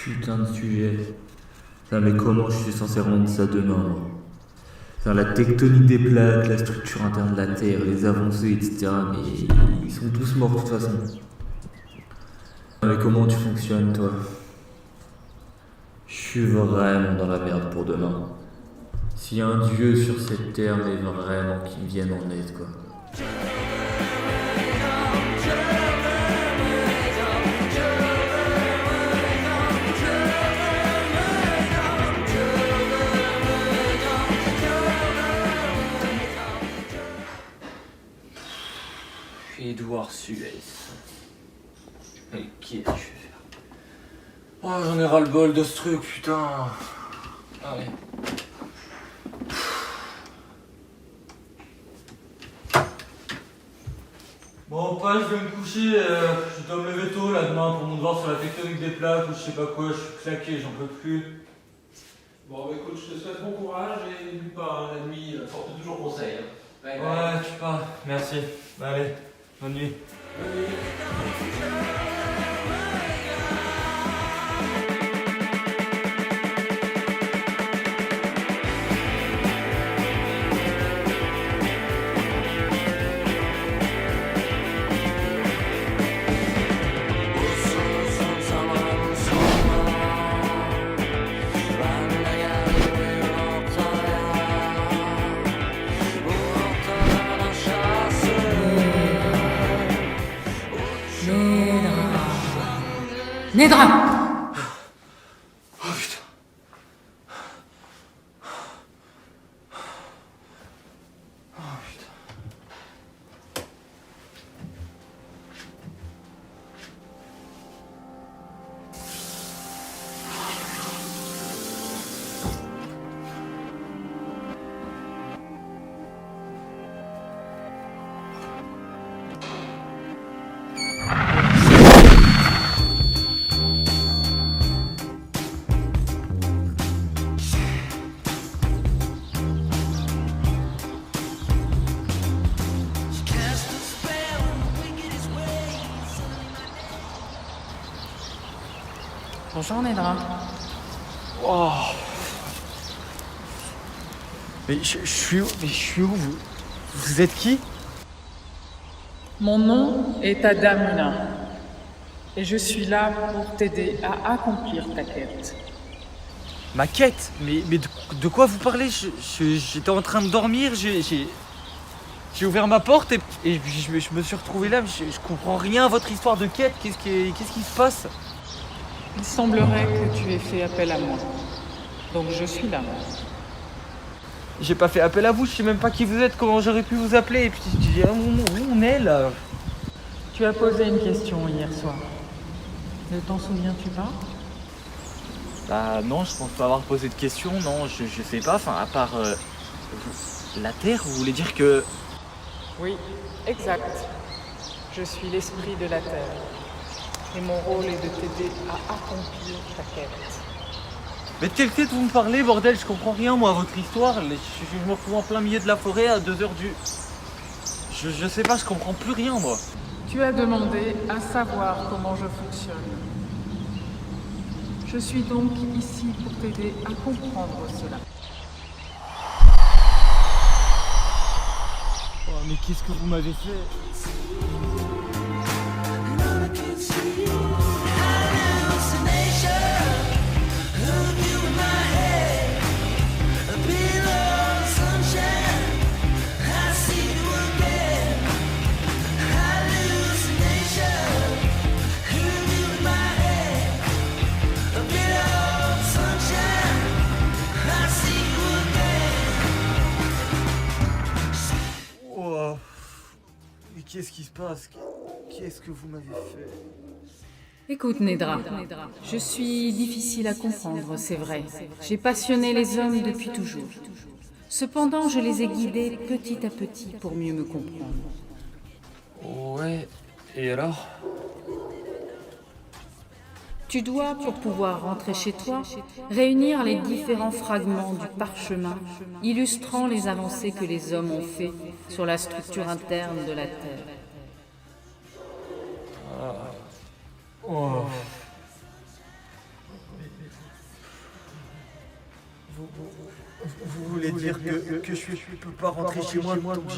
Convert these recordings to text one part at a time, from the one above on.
Putain de sujet. Putain, mais comment je suis censé rendre ça demain, moi? Putain, la tectonique des plaques, la structure interne de la Terre, les avancées, etc. Mais ils sont tous morts de toute façon. Mais comment tu fonctionnes, toi? Je suis vraiment dans la merde pour demain. S'il y a un dieu sur cette terre, mais vraiment qu'il me vienne en aide, quoi. Édouard Suez. Et qui est-ce que je vais faire? Oh, j'en ai ras-le-bol de ce truc, putain. Allez. Bon, pas, je vais me coucher. Je dois me lever tôt là demain pour mon devoir sur la tectonique des plaques ou je sais pas quoi. Je suis claqué, j'en peux plus. Bon, bah écoute, je te souhaite bon courage et n'oublie pas, la nuit porte toujours conseil. Hein. Bye, bye. Ouais, tu pars. Merci. Allez, bonne nuit. Bonne nuit. Nedra! Oh putain. Oh putain. Bonjour Nedra. Oh. Mais je suis où? Mais je suis où? Vous êtes qui? Mon nom est Adamina et je suis là pour t'aider à accomplir ta quête. Ma quête? Mais de quoi vous parlez? J'étais en train de dormir, j'ai ouvert ma porte et je me suis retrouvé là, mais je comprends rien à votre histoire de quête. Qu'est-ce qui se passe? Il semblerait que tu aies fait appel à moi. Donc je suis là. J'ai pas fait appel à vous, je sais même pas qui vous êtes, comment j'aurais pu vous appeler. Et puis je dis, où on est là? Tu as posé une question hier soir. Ne t'en souviens-tu pas? Bah non, je pense pas avoir posé de questions, non, je sais pas, enfin à part... la Terre, vous voulez dire que... Oui, exact. Je suis l'esprit de la Terre. Et mon rôle est de t'aider à accomplir ta quête. Mais de quelle quête vous me parlez, bordel? Je comprends rien, moi, à votre histoire. Je me retrouve en plein milieu de la forêt à 2h du... Je sais pas, je comprends plus rien, moi. Tu as demandé à savoir comment je fonctionne. Je suis donc ici pour t'aider à comprendre cela. Oh, mais qu'est-ce que vous m'avez fait? Oh. Mais qu'est-ce qui se passe? Qu'est-ce que vous m'avez fait? Écoute, Nedra, je suis difficile à comprendre, c'est vrai. J'ai passionné les hommes depuis toujours. Cependant, je les ai guidés petit à petit pour mieux me comprendre. Ouais, et alors? Tu dois, pour pouvoir rentrer chez toi, réunir les différents fragments du parchemin illustrant les avancées que les hommes ont fait sur la structure interne de la Terre. Oh. Vous voulez dire que je peux pas rentrer chez moi tant que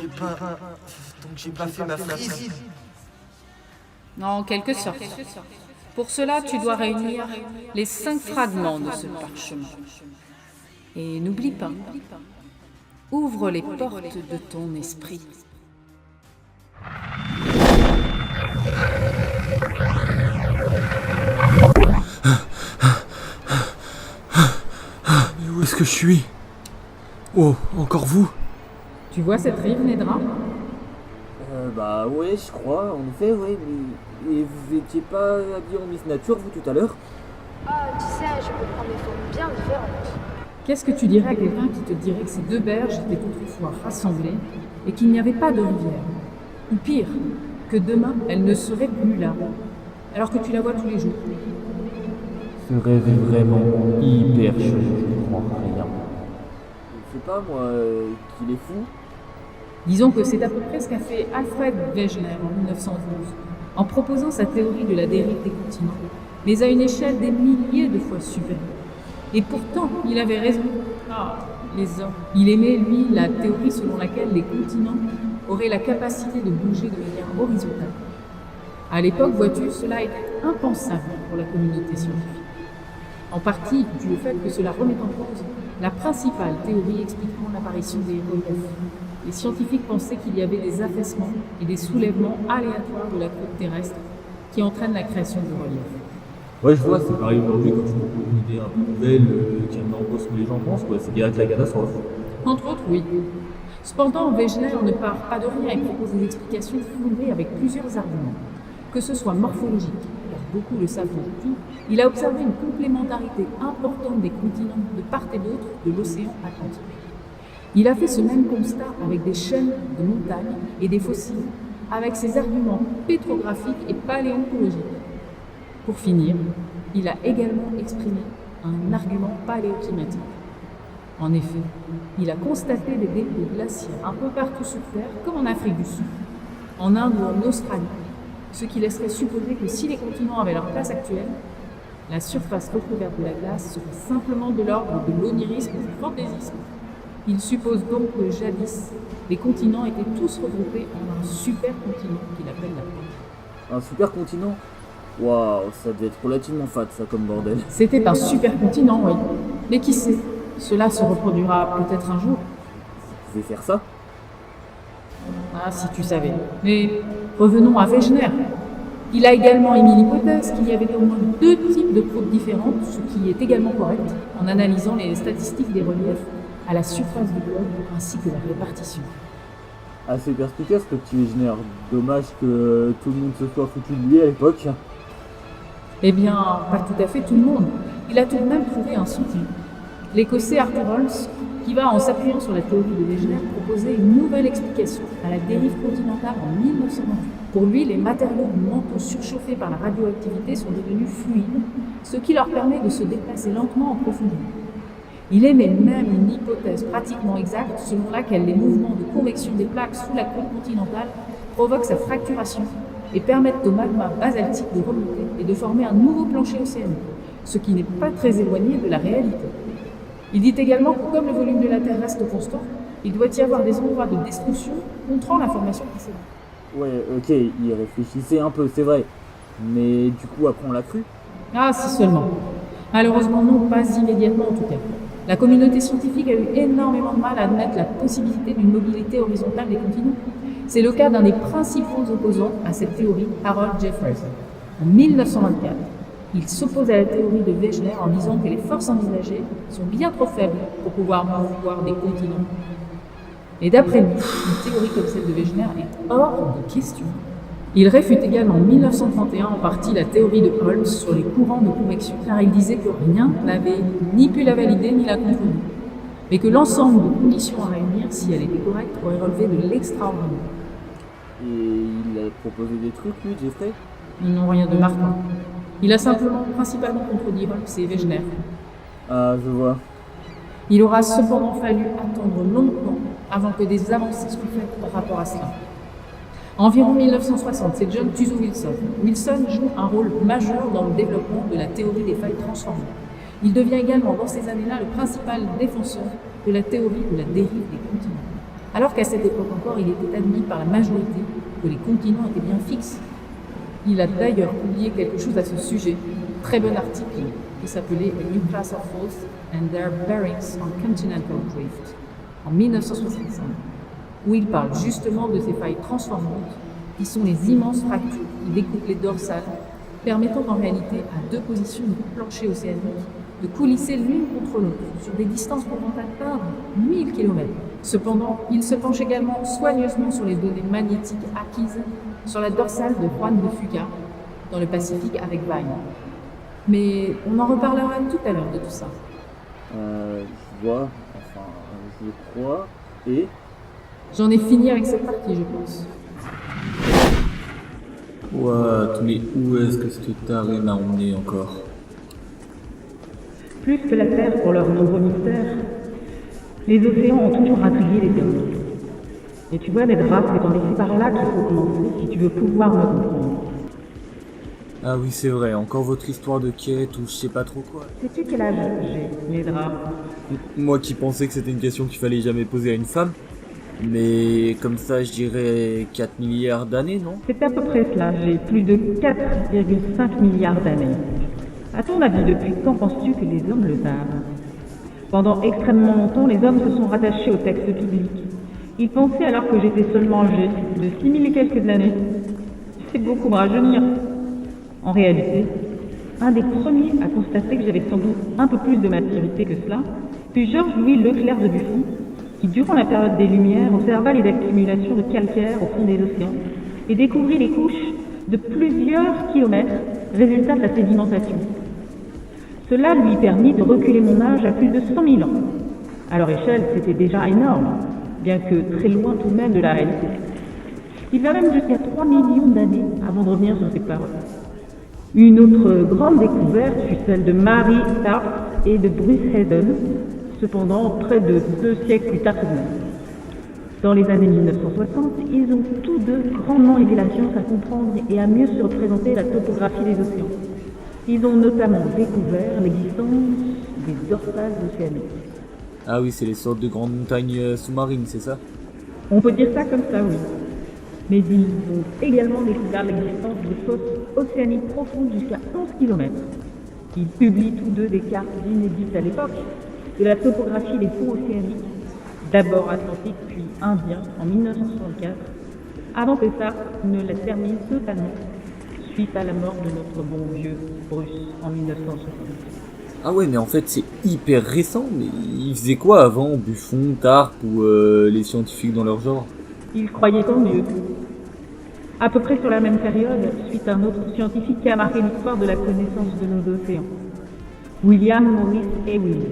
j'ai pas fait ma frise? En quelque sorte. Pour cela, tu dois réunir les 5 fragments de ce parchemin. Et n'oublie pas, ouvre les portes de ton esprit. Mais où est-ce que je suis? Oh, encore vous? Tu vois cette rive, Nedra? Bah ouais, je crois, en effet, ouais, mais... Et vous étiez pas habillé en Miss Nature, vous, tout à l'heure? Ah, tu sais, je peux prendre des formes bien différentes. Qu'est-ce que tu dirais à quelqu'un qui te dirait que ces 2 berges étaient autrefois rassemblées et qu'il n'y avait pas de rivière? Ou pire, que demain, elle ne serait plus là, alors que tu la vois tous les jours. Ce rêve est vraiment hyper chelou, je ne comprends rien. Je sais pas, moi, qu'il est fou. Disons que c'est à peu près ce qu'a fait Alfred Wegener en 1912, en proposant sa théorie de la dérive des continents, mais à une échelle des milliers de fois supérieure. Et pourtant, il avait raison. Ah, les hommes. Il aimait, lui, la théorie selon laquelle les continents auraient la capacité de bouger de manière horizontale. À l'époque, vois-tu, cela était impensable pour la communauté scientifique. En partie dû au fait que cela remet en cause la principale théorie expliquant l'apparition des reliefs. Les scientifiques pensaient qu'il y avait des affaissements et des soulèvements aléatoires de la croûte terrestre qui entraînent la création de reliefs. Ouais, je vois, c'est pareil aujourd'hui quand tu proposes une idée un peu nouvelle qui remet en cause ce que les gens pensent, quoi. C'est direct la catastrophe. Entre autres, oui. Cependant, Wegener ne part pas de rien et propose des explications fondées avec plusieurs arguments. Que ce soit morphologique, car beaucoup le savent tout, il a observé une complémentarité importante des continents de part et d'autre de l'océan Atlantique. Il a fait ce même constat avec des chaînes de montagnes et des fossiles, avec ses arguments pétrographiques et paléontologiques. Pour finir, il a également exprimé un argument paléoclimatique. En effet, il a constaté des dépôts glaciaires un peu partout sur Terre, comme en Afrique du Sud, en Inde ou en Australie, ce qui laisserait supposer que si les continents avaient leur place actuelle, la surface recouverte de la glace serait simplement de l'ordre de l'onirisme ou du fantaisisme. Il suppose donc que jadis, les continents étaient tous regroupés en un supercontinent qu'il appelle la Terre. Un super-continent? Waouh, ça devait être relativement fat, ça, comme bordel. C'était un supercontinent, oui. Mais qui sait, cela se reproduira peut-être un jour. Vous pouvez faire ça? Ah, si tu savais. Mais revenons à Wegener. Il a également émis l'hypothèse qu'il y avait au moins 2 types de croûtes différentes, ce qui est également correct, en analysant les statistiques des reliefs à la surface du globe ainsi que la répartition. Assez perspicace, ce petit Wegener. Dommage que tout le monde se soit foutu de lui à l'époque. Eh bien, pas tout à fait tout le monde. Il a tout de même trouvé un soutien. L'Écossais Arthur Holmes, qui va, en s'appuyant sur la théorie de Wegener, proposer une nouvelle explication à la dérive continentale en 1928. Pour lui, les matériaux du manteau surchauffés par la radioactivité sont devenus fluides, ce qui leur permet de se déplacer lentement en profondeur. Il émet même une hypothèse pratiquement exacte selon laquelle les mouvements de convection des plaques sous la croûte continentale provoquent sa fracturation et permettent au magma basaltique de remonter et de former un nouveau plancher océanique, ce qui n'est pas très éloigné de la réalité. Il dit également que comme le volume de la Terre reste constant, il doit y avoir des endroits de destruction contrant la formation précédente. Ouais, ok, il réfléchissait un peu, c'est vrai. Mais du coup, après, on l'a cru. Ah, si seulement. Malheureusement non, pas immédiatement en tout cas. La communauté scientifique a eu énormément de mal à admettre la possibilité d'une mobilité horizontale des continents. C'est le cas d'un des principaux opposants à cette théorie, Harold Jeffreys. En 1924, il s'oppose à la théorie de Wegener en disant que les forces envisagées sont bien trop faibles pour pouvoir mouvoir des continents. Et d'après lui, une théorie comme celle de Wegener est hors de question. Il réfute également en 1931 en partie la théorie de Holmes sur les courants de convection, car il disait que rien n'avait ni pu la valider ni la contredire, mais que l'ensemble de conditions à réunir, si elle était correcte, aurait relevé de l'extraordinaire. Et il a proposé des trucs, lui, Jeffrey? Non, rien de marquant. Il a simplement principalement contredit Holmes et Wegener. Ah, je vois. Il aura cependant fallu attendre longtemps avant que des avancées soient faites par rapport à cela. Environ 1960, c'est John Tuzo Wilson. Wilson joue un rôle majeur dans le développement de la théorie des failles transformées. Il devient également dans ces années-là le principal défenseur de la théorie de la dérive des continents. Alors qu'à cette époque encore, il était admis par la majorité que les continents étaient bien fixes. Il a d'ailleurs publié quelque chose à ce sujet, un très bon article qui s'appelait A New Class of Force and Their Bearings on Continental Drift, en 1965, où il parle justement de ces failles transformantes qui sont les immenses fractures qui découpent les dorsales, permettant en réalité à deux positions de plancher océanique de coulisser l'une contre l'autre sur des distances pouvant atteindre 1000 km. Cependant, il se penche également soigneusement sur les données magnétiques acquises sur la dorsale de Juan de Fuca dans le Pacifique avec Vine. Mais on en reparlera tout à l'heure de tout ça. Je vois, enfin, je crois, et... J'en ai fini avec cette partie, je pense. What, mais où est-ce que ce taré m'a emmené encore? Plus que la Terre pour leurs nombreux mystères, les océans ont toujours intrigué les hommes. Et tu vois, Nedra, c'est en effet par là qu'il faut commencer si tu veux pouvoir me comprendre. Ah oui, c'est vrai, encore votre histoire de quête ou je sais pas trop quoi. Sais-tu quel âge j'ai, Nedra? Moi qui pensais que c'était une question qu'il fallait jamais poser à une femme. Mais comme ça, je dirais 4 milliards d'années, non? C'est à peu près cela, j'ai plus de 4,5 milliards d'années. À ton avis, depuis quand penses-tu que les hommes le savent? Pendant extrêmement longtemps, les hommes se sont rattachés au texte biblique. Ils pensaient alors que j'étais seulement âgé de 6000 et quelques années. C'est beaucoup me rajeunir. En réalité, un des premiers à constater que j'avais sans doute un peu plus de maturité que cela fut Georges-Louis Leclerc de Buffon, qui, durant la période des Lumières, observa les accumulations de calcaire au fond des océans et découvrit les couches de plusieurs kilomètres, résultat de la sédimentation. Cela lui permit de reculer mon âge à plus de 100 000 ans. À leur échelle, c'était déjà énorme, bien que très loin tout de même de la réalité. Il va même jusqu'à 3 millions d'années avant de revenir sur ses paroles. Une autre grande découverte fut celle de Marie Stark et de Bruce Hayden, cependant près de 2 siècles plus tard tout de même. Dans les années 1960, ils ont tous deux grandement aidé la science à comprendre et à mieux se représenter la topographie des océans. Ils ont notamment découvert l'existence des dorsales océaniques. Ah oui, c'est les sortes de grandes montagnes sous-marines, c'est ça? On peut dire ça comme ça, oui. Mais ils ont également découvert l'existence de fosses océaniques profondes jusqu'à 11 km. Ils publient tous deux des cartes inédites à l'époque de la topographie des fonds océaniques, d'abord Atlantique puis Indien en 1964, avant que ça ne la termine totalement, suite à la mort de notre bon vieux Bruce en 1960. Ah ouais, mais en fait c'est hyper récent, mais ils faisaient quoi avant, Buffon, Tarp ou les scientifiques dans leur genre? Ils croyaient en Dieu. À peu près sur la même période, suite à un autre scientifique qui a marqué l'histoire de la connaissance de nos océans, William Morris Ewing.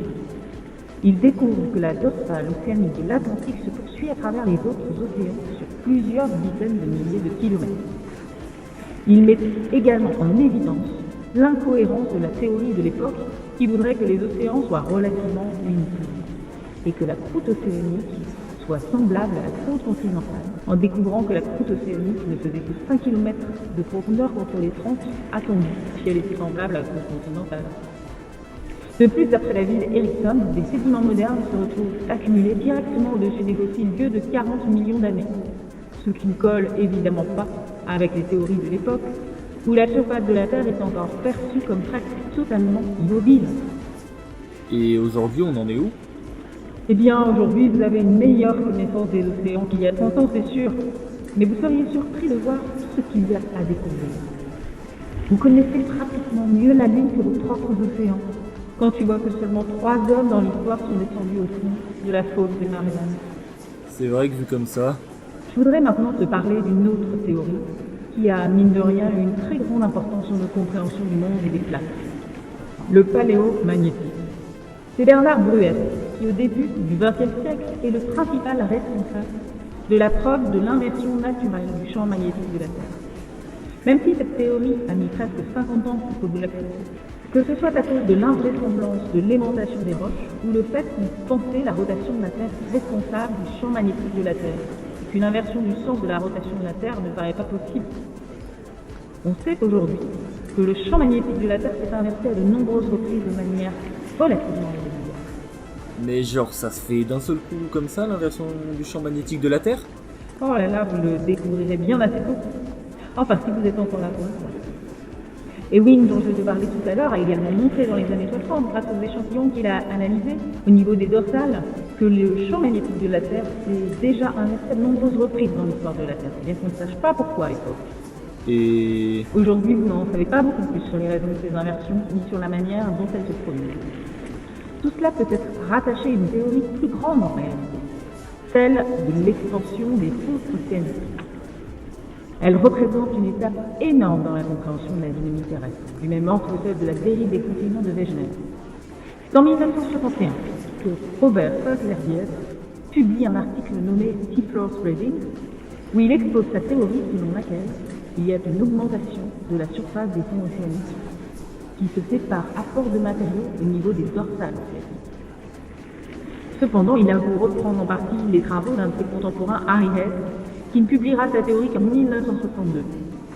Il découvre que la dorsale océanique de l'Atlantique se poursuit à travers les autres océans sur plusieurs dizaines de milliers de kilomètres. Il met également en évidence l'incohérence de la théorie de l'époque qui voudrait que les océans soient relativement uniformes et que la croûte océanique soit semblable à la croûte continentale, en découvrant que la croûte océanique ne faisait que 5 km de profondeur contre les 30 attendues si elle était semblable à la croûte continentale. De plus, d'après la ville Erickson, des sédiments modernes se retrouvent accumulés directement au-dessus des fossiles vieux de 40 millions d'années, ce qui ne colle évidemment pas avec les théories de l'époque, où la surface de la Terre est encore perçue comme presque totalement immobile. Et aujourd'hui, on en est où? Eh bien, aujourd'hui, vous avez une meilleure connaissance des océans qu'il y a 30 ans, c'est sûr, mais vous seriez surpris de voir tout ce qu'il y a à découvrir. Vous connaissez pratiquement mieux la Lune que vos propres océans, quand tu vois que seulement 3 hommes dans l'histoire sont descendus au fond de la faune des Mariannes. C'est vrai que vu comme ça... Je voudrais maintenant te parler d'une autre théorie qui a, mine de rien, eu une très grande importance sur nos compréhensions du monde et des planètes. Le paléomagnétisme. C'est Bernard Bruet qui, au début du XXe siècle, est le principal responsable de la preuve de l'inversion naturelle du champ magnétique de la Terre. Même si cette théorie a mis presque 50 ans pour que vous l'acceptiez, que ce soit à cause de l'invraisemblance de l'aimantation des roches ou le fait qu'on pensait la rotation de la Terre responsable du champ magnétique de la Terre, et qu'une inversion du sens de la rotation de la Terre ne paraît pas possible. On sait aujourd'hui que le champ magnétique de la Terre s'est inversé à de nombreuses reprises de manière relativement irrégulière. Mais genre, ça se fait d'un seul coup comme ça, l'inversion du champ magnétique de la Terre? Oh là là, vous le découvrirez bien assez tôt. Enfin, si vous êtes encore là pour l'instant. Et Wing, dont je te parlais tout à l'heure, a également montré dans les années 60, grâce aux échantillons qu'il a analysés au niveau des dorsales, que le champ magnétique de la Terre s'est déjà inversé de nombreuses reprises dans l'histoire de la Terre, bien qu'on ne sache pas pourquoi à l'époque. Et... Aujourd'hui, vous n'en savez pas beaucoup plus sur les raisons de ces inversions, ni sur la manière dont elles se produisent. Tout cela peut être rattaché à une théorie plus grande en réalité, celle de l'expansion des fours océaniques. Elle représente une étape énorme dans la compréhension de la dynamique terrestre, du même ordre que celle de la dérive des continents de Wegener. C'est en 1961 que Robert Falk-Lerbiev publie un article nommé Seafloor Spreading, où il expose sa théorie selon laquelle il y a une augmentation de la surface des fonds océaniques qui se fait par apport de matériaux au niveau des dorsales océaniques. Cependant, il avoue reprendre en partie les travaux d'un de ses contemporains, Harry Hess, qui ne publiera sa théorie qu'en 1962,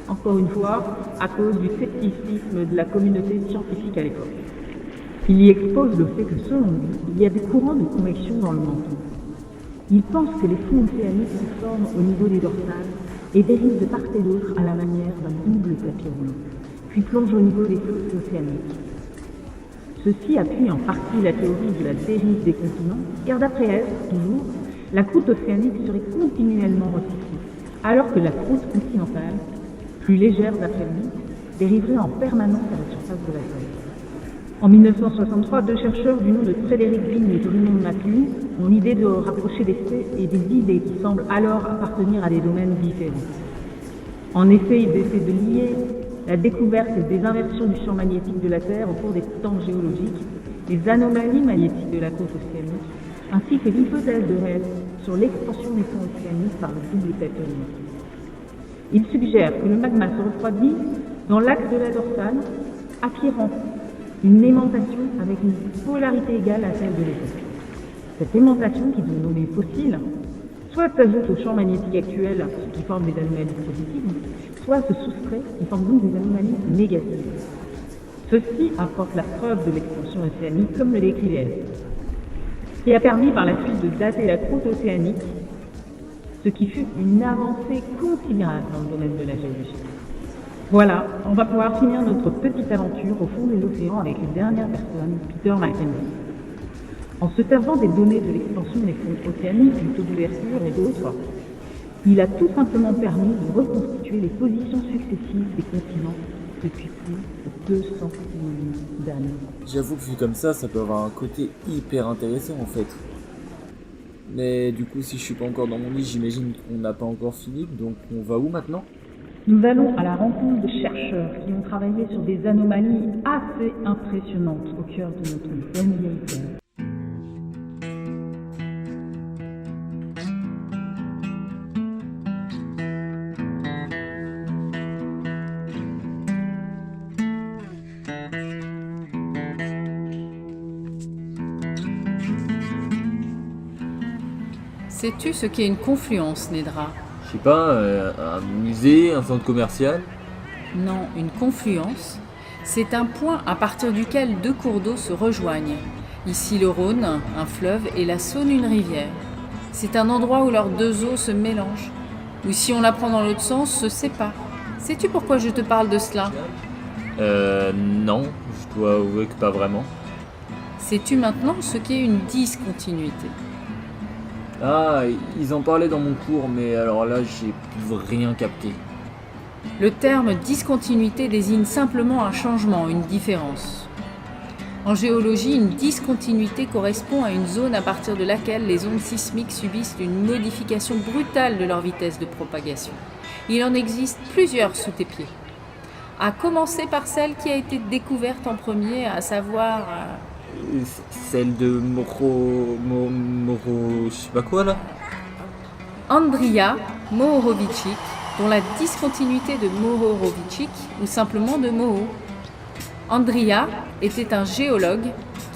encore une fois à cause du scepticisme de la communauté scientifique à l'époque. Il y expose le fait que selon lui, il y a des courants de convection dans le manteau. Il pense que les fonds océaniques se forment au niveau des dorsales et dérivent de part et d'autre à la manière d'un double tapis roulant, puis plongent au niveau des flots océaniques. Ceci appuie en partie la théorie de la dérive des continents, car d'après elle, toujours, la croûte océanique serait continuellement recyclée, alors que la croûte continentale, plus légère d'après lui, dériverait en permanence à la surface de la Terre. En 1963, deux chercheurs du nom de Frédéric Vigne et Raymond McLean ont l'idée de rapprocher des faits et des idées qui semblent alors appartenir à des domaines différents. En effet, ils essaient de lier la découverte des inversions du champ magnétique de la Terre au cours des temps géologiques, les anomalies magnétiques de la côte océanique, ainsi que l'hypothèse de Hess sur l'expansion des fonds océaniques par le double tectonique. Il suggère que le magma se refroidit dans l'axe de la dorsale, acquérant une aimantation avec une polarité égale à celle de l'époque. Cette aimantation, qui est nommée fossile, soit s'ajoute au champ magnétique actuel, ce qui forme des anomalies positives, soit se soustrait, qui forme donc des anomalies négatives. Ceci apporte la preuve de l'expansion océanique, comme le décrit Hess, qui a permis par la suite de dater la croûte océanique, ce qui fut une avancée considérable dans le domaine de la géologie. Voilà, on va pouvoir finir notre petite aventure au fond de l'océan avec une dernière personne, Peter Mackenzie. En se servant des données de l'expansion des fonds océaniques, du taux d'ouverture et d'autres, il a tout simplement permis de reconstituer les positions successives des continents depuis plus de 200 millions d'années. J'avoue que vu comme ça peut avoir un côté hyper intéressant en fait. Mais du coup, si je suis pas encore dans mon lit, j'imagine qu'on n'a pas encore fini, donc on va où maintenant? Nous allons à la rencontre de chercheurs qui ont travaillé sur des anomalies assez impressionnantes au cœur de notre bonne vieille Terre. Sais-tu ce qu'est une confluence, Nedra? Je sais pas, un musée, un centre commercial? Non, une confluence, c'est un point à partir duquel deux cours d'eau se rejoignent. Ici le Rhône, un fleuve, et la Saône, une rivière. C'est un endroit où leurs deux eaux se mélangent, ou si on la prend dans l'autre sens, se séparent. Sais-tu pourquoi je te parle de cela? Non, je dois avouer que pas vraiment. Sais-tu maintenant ce qu'est une discontinuité? Ah, ils en parlaient dans mon cours, mais alors là, j'ai rien capté. Le terme discontinuité désigne simplement un changement, une différence. En géologie, une discontinuité correspond à une zone à partir de laquelle les ondes sismiques subissent une modification brutale de leur vitesse de propagation. Il en existe plusieurs sous tes pieds. À commencer par celle qui a été découverte en premier, à savoir... Celle de Moro... je sais pas quoi là. Andrija Mohorovičić, dont la discontinuité de Mohorovičić, ou simplement de Moho. Andrija était un géologue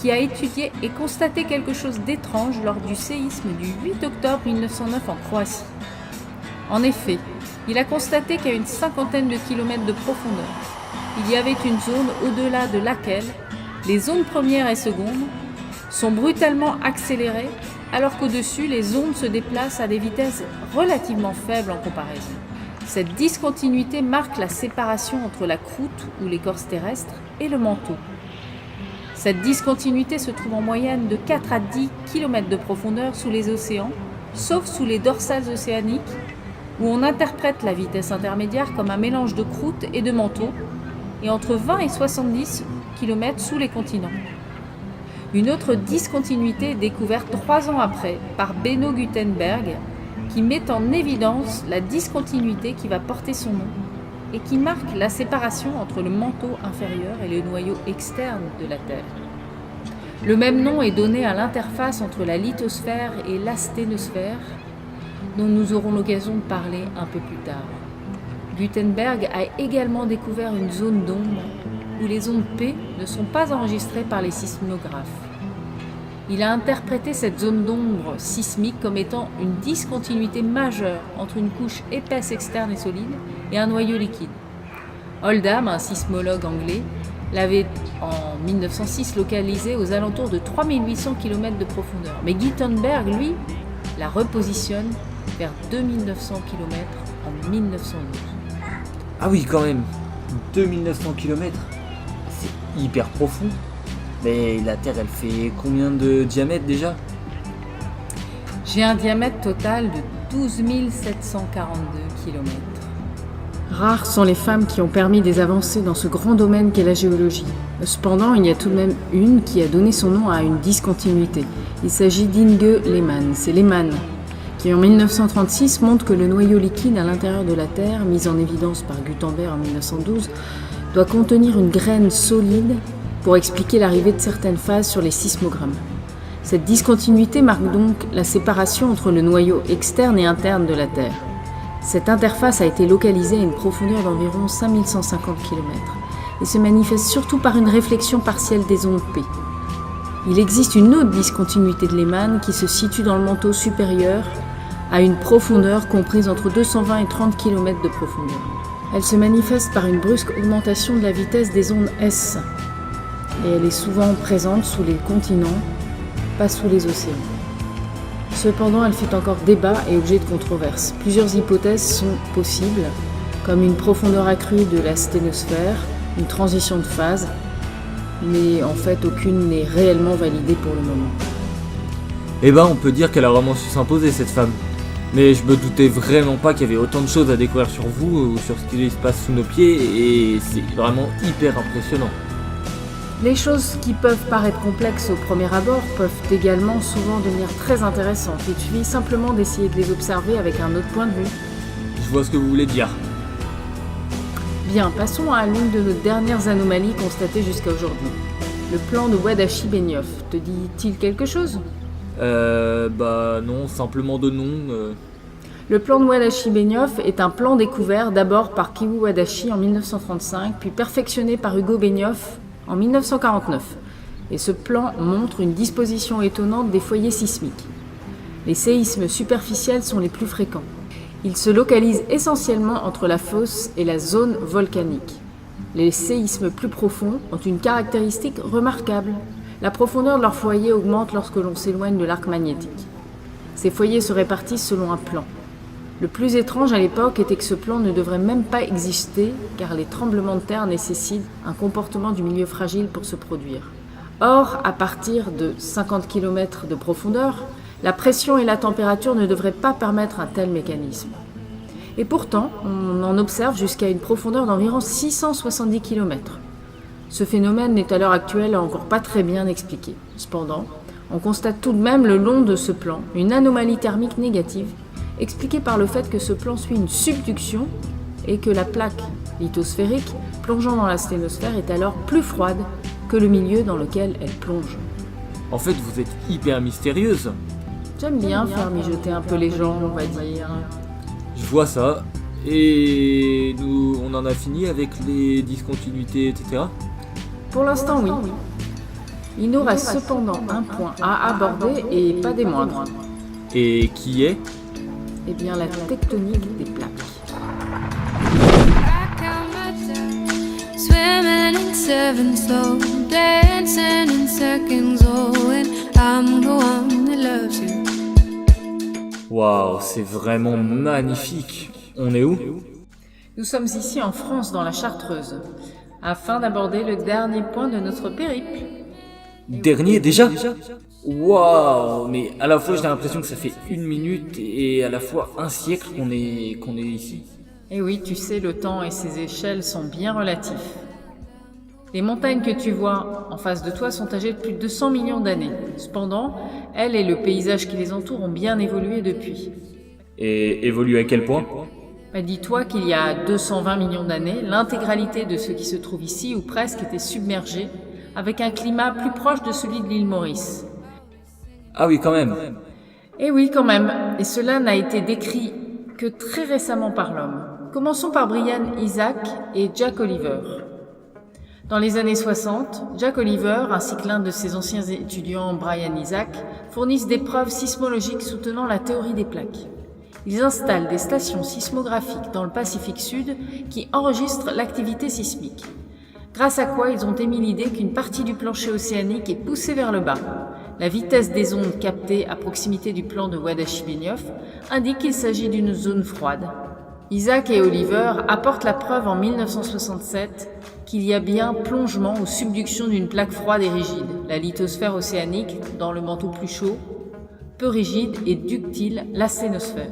qui a étudié et constaté quelque chose d'étrange lors du séisme du 8 octobre 1909 en Croatie. En effet, il a constaté qu'à une cinquantaine de kilomètres de profondeur, il y avait une zone au-delà de laquelle les ondes premières et secondes sont brutalement accélérées alors qu'au-dessus, les ondes se déplacent à des vitesses relativement faibles en comparaison. Cette discontinuité marque la séparation entre la croûte ou l'écorce terrestre et le manteau. Cette discontinuité se trouve en moyenne de 4 à 10 km de profondeur sous les océans, sauf sous les dorsales océaniques, où on interprète la vitesse intermédiaire comme un mélange de croûte et de manteau, et entre 20 et 70 km sous les continents. Une autre discontinuité est découverte 3 ans après par Benno Gutenberg, qui met en évidence la discontinuité qui va porter son nom et qui marque la séparation entre le manteau inférieur et le noyau externe de la Terre. Le même nom est donné à l'interface entre la lithosphère et l'asténosphère, dont nous aurons l'occasion de parler un peu plus tard. Gutenberg a également découvert une zone d'ombre où les ondes P ne sont pas enregistrées par les sismographes. Il a interprété cette zone d'ombre sismique comme étant une discontinuité majeure entre une couche épaisse externe et solide et un noyau liquide. Oldham, un sismologue anglais, l'avait en 1906 localisé aux alentours de 3800 km de profondeur. Mais Gutenberg, lui, la repositionne vers 2900 km en 1912. Ah oui, quand même. 2900 km. C'est hyper profond. Mais la Terre, elle fait combien de diamètre déjà? J'ai un diamètre total de 12 742 km. Rares sont les femmes qui ont permis des avancées dans ce grand domaine qu'est la géologie. Cependant, il y a tout de même une qui a donné son nom à une discontinuité. Il s'agit d'Inge Lehmann. C'est Lehmann qui, en 1936, montre que le noyau liquide à l'intérieur de la Terre, mis en évidence par Gutenberg en 1912, doit contenir une graine solide pour expliquer l'arrivée de certaines phases sur les sismogrammes. Cette discontinuité marque donc la séparation entre le noyau externe et interne de la Terre. Cette interface a été localisée à une profondeur d'environ 5150 km et se manifeste surtout par une réflexion partielle des ondes P. Il existe une autre discontinuité de Lehmann qui se situe dans le manteau supérieur à une profondeur comprise entre 220 et 30 km de profondeur. Elle se manifeste par une brusque augmentation de la vitesse des ondes S et elle est souvent présente sous les continents, pas sous les océans. Cependant, elle fait encore débat et objet de controverse. Plusieurs hypothèses sont possibles, comme une profondeur accrue de la sténosphère, une transition de phase, mais en fait aucune n'est réellement validée pour le moment. Eh ben, on peut dire qu'elle a vraiment su s'imposer, cette femme. Mais je me doutais vraiment pas qu'il y avait autant de choses à découvrir sur vous ou sur ce qui se passe sous nos pieds, et c'est vraiment hyper impressionnant. Les choses qui peuvent paraître complexes au premier abord peuvent également souvent devenir très intéressantes. Il suffit simplement d'essayer de les observer avec un autre point de vue. Je vois ce que vous voulez dire. Bien, passons à l'une de nos dernières anomalies constatées jusqu'à aujourd'hui. Le plan de Wadashi-Benioff, te dit-il quelque chose ? Bah non, simplement de nom. Le plan de Wadashi-Benioff est un plan découvert d'abord par Kiwu Wadashi en 1935, puis perfectionné par Hugo Benioff en 1949. Et ce plan montre une disposition étonnante des foyers sismiques. Les séismes superficiels sont les plus fréquents. Ils se localisent essentiellement entre la fosse et la zone volcanique. Les séismes plus profonds ont une caractéristique remarquable. La profondeur de leur foyer augmente lorsque l'on s'éloigne de l'arc magnétique. Ces foyers se répartissent selon un plan. Le plus étrange à l'époque était que ce plan ne devrait même pas exister car les tremblements de terre nécessitent un comportement du milieu fragile pour se produire. Or, à partir de 50 km de profondeur, la pression et la température ne devraient pas permettre un tel mécanisme. Et pourtant, on en observe jusqu'à une profondeur d'environ 670 km. Ce phénomène n'est à l'heure actuelle encore pas très bien expliqué. Cependant, on constate tout de même le long de ce plan une anomalie thermique négative expliquée par le fait que ce plan suit une subduction et que la plaque lithosphérique plongeant dans la sténosphère est alors plus froide que le milieu dans lequel elle plonge. En fait, vous êtes hyper mystérieuse. J'aime bien faire mijoter un peu les gens, on va dire. Je vois ça. Et nous, on en a fini avec les discontinuités, etc. Pour l'instant, oui. Il nous reste cependant un point à aborder et pas des moindres. Et qui est ? Eh bien, la tectonique des plaques. Swimming inside 7 slow dancing in seconds. Oh, and I'm the one that loves you. Waouh, c'est vraiment magnifique. On est où? Nous sommes ici en France, dans la Chartreuse, afin d'aborder le dernier point de notre périple. Dernier déjà? Waouh, mais à la fois j'ai l'impression que ça fait 1 minute et à la fois un siècle qu'on est ici. Et oui, tu sais, le temps et ses échelles sont bien relatifs. Les montagnes que tu vois en face de toi sont âgées de plus de 200 millions d'années. Cependant, elles et le paysage qui les entoure ont bien évolué depuis. Et évolue à quel point? Dis-toi qu'il y a 220 millions d'années, l'intégralité de ce qui se trouve ici, ou presque, était submergé, avec un climat plus proche de celui de l'île Maurice. Ah oui, quand même. Et oui, quand même. Et cela n'a été décrit que très récemment par l'homme. Commençons par Brian Isaac et Jack Oliver. Dans les années 60, Jack Oliver, ainsi que l'un de ses anciens étudiants, Brian Isaac, fournissent des preuves sismologiques soutenant la théorie des plaques. Ils installent des stations sismographiques dans le Pacifique Sud qui enregistrent l'activité sismique. Grâce à quoi ils ont émis l'idée qu'une partie du plancher océanique est poussée vers le bas. La vitesse des ondes captées à proximité du plan de Wadachie-Benioff indique qu'il s'agit d'une zone froide. Isaac et Oliver apportent la preuve en 1967 qu'il y a bien plongement ou subduction d'une plaque froide et rigide, la lithosphère océanique, dans le manteau plus chaud, peu rigide et ductile, la sténosphère.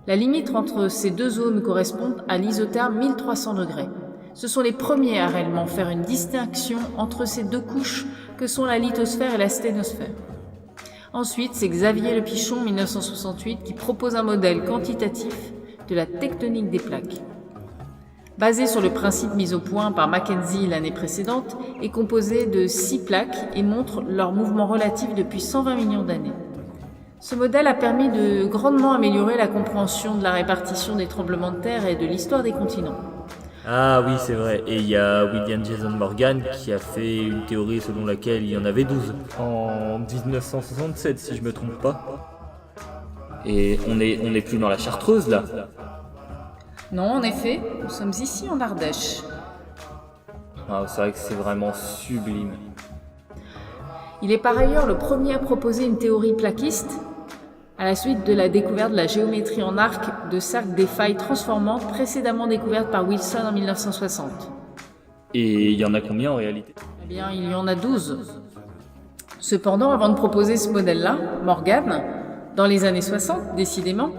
La limite entre ces deux zones correspond à l'isotherme 1300 degrés. Ce sont les premiers à réellement faire une distinction entre ces deux couches que sont la lithosphère et la sténosphère. Ensuite, c'est Xavier Le Pichon, 1968, qui propose un modèle quantitatif de la tectonique des plaques. Basé sur le principe mis au point par Mackenzie l'année précédente, est composé de 6 plaques et montre leur mouvement relatif depuis 120 millions d'années. Ce modèle a permis de grandement améliorer la compréhension de la répartition des tremblements de terre et de l'histoire des continents. Ah oui, c'est vrai. Et il y a William Jason Morgan qui a fait une théorie selon laquelle il y en avait 12. En 1967, si je me trompe pas. Et on est plus dans la Chartreuse, là. Non, en effet, nous sommes ici en Ardèche. Ah, c'est vrai que c'est vraiment sublime. Il est par ailleurs le premier à proposer une théorie plaquiste, à la suite de la découverte de la géométrie en arc de cercles des failles transformantes précédemment découverte par Wilson en 1960. Et il y en a combien en réalité? Eh bien, il y en a 12. Cependant, avant de proposer ce modèle-là, Morgan, dans les années 60, décidément,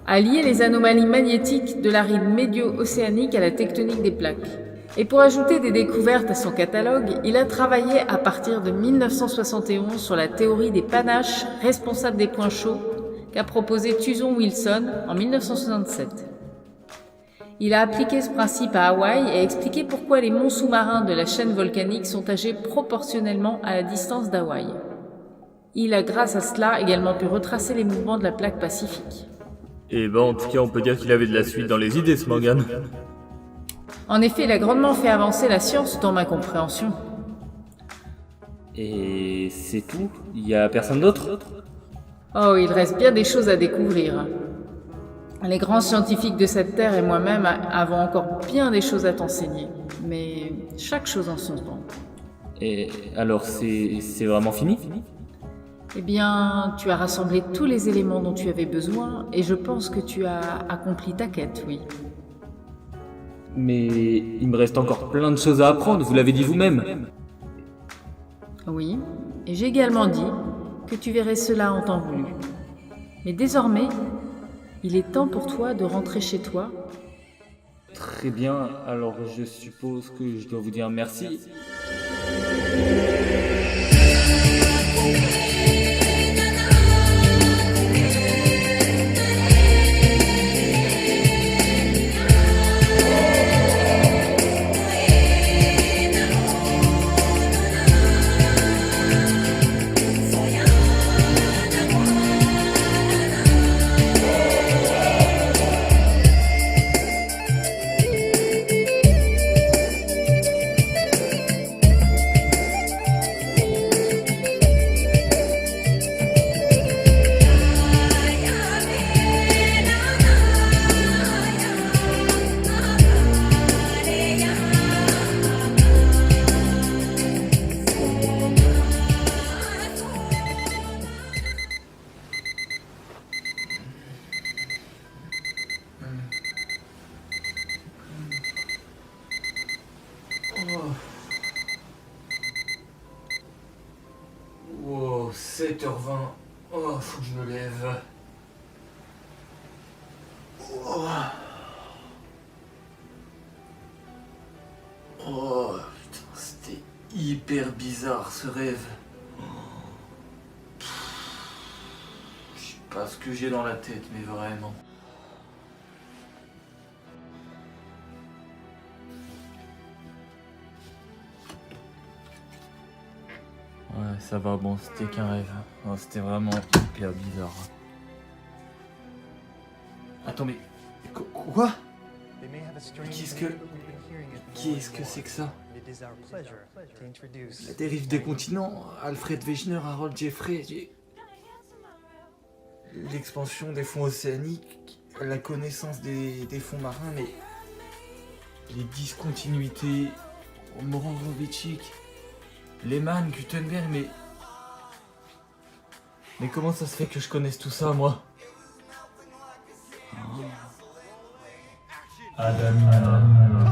a lié les anomalies magnétiques de l'aride médio-océanique à la tectonique des plaques. Et pour ajouter des découvertes à son catalogue, il a travaillé à partir de 1971 sur la théorie des panaches responsables des points chauds qu'a proposé Thuson Wilson en 1967. Il a appliqué ce principe à Hawaï et expliqué pourquoi les monts sous-marins de la chaîne volcanique sont âgés proportionnellement à la distance d'Hawaï. Il a, grâce à cela, également pu retracer les mouvements de la plaque pacifique. Et en tout cas, on peut dire qu'il avait de la suite dans les idées, ce Morgan. En effet, il a grandement fait avancer la science dans ma compréhension. Et c'est tout? Il y a personne d'autre? Oh, il reste bien des choses à découvrir. Les grands scientifiques de cette terre et moi-même avons encore bien des choses à t'enseigner. Mais chaque chose en son temps. Et alors, c'est vraiment fini? Eh bien, tu as rassemblé tous les éléments dont tu avais besoin et je pense que tu as accompli ta quête, oui. Mais il me reste encore plein de choses à apprendre, vous l'avez dit vous-même. Oui, et j'ai également dit que tu verrais cela en temps voulu. Mais désormais, il est temps pour toi de rentrer chez toi. Très bien, alors je suppose que je dois vous dire merci. 7h20. Oh, faut que je me lève. Oh, oh putain, c'était hyper bizarre ce rêve. Je sais pas ce que j'ai dans la tête, mais vraiment. Ouais, ça va, bon, c'était qu'un rêve. Non, c'était vraiment hyper bizarre. Attends, mais... Quoi? Qu'est-ce que c'est que ça? La dérive des continents, Alfred Wegener, Harold Jeffrey... L'expansion des fonds océaniques, la connaissance des fonds marins, mais... Les discontinuités... Morangovichik... Lehmann, Gutenberg, mais... Mais comment ça se fait que je connaisse tout ça, moi? Adam.